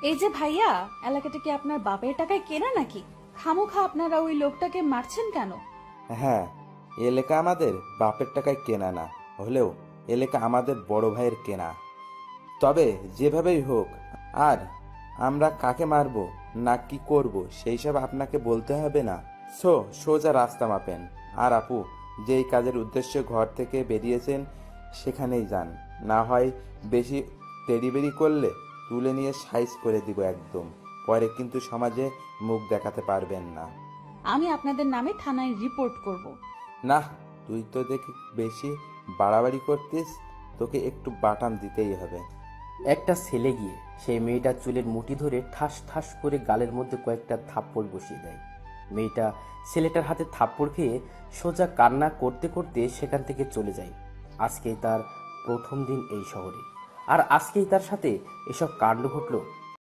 এই যে ভাইয়া, এলাকাটা কি আপনার বাপের টাকায় কেনা নাকি? খামোখা আপনারা ওই লোকটাকে মারছেন কেন? হ্যাঁ, এলাকা আমাদের বাপের টাকায় কেনা না হলেও এলাকা আমাদের বড় ভাইয়ের কেনা। তবে যেভাবেই হোক, আর আমরা কাকে মারবো না কি করব সেই সব আপনাকে বলতে হবে না। সোজা রাস্তা মাপেন। আর আপু, যেই কাজের উদ্দেশ্যে ঘর থেকে বেরিয়েছেন সেখানেই যান। না হয় বেশি তেড়িবেড়ি করলে তুলে নিয়ে সাইজ করে দিব একদম। পরে কিন্তু সমাজে মুখ দেখাতে পারবেন না। আমি আপনাদের নামে থানায় রিপোর্ট করব। না, তুই তো দেখি বেশি বাড়াবাড়ি করতিস, তোকে একটু বাটাম দিতেই হবে। একটা ছেলে গিয়ে সেই মেয়েটার চুলের মুঠি ধরে ঠাস ঠাস করে গালের মধ্যে কয়েকটা থাপ্পড় বসিয়ে দেয়। মেয়েটা ছেলেটার হাতে থাপ্পড় খেয়ে সোজা কান্না করতে করতে সেখান থেকে চলে যায়। আজকেই তার প্রথম দিন এই শহরে, আর আজকেই তার সাথে এসব কাণ্ড ঘটল।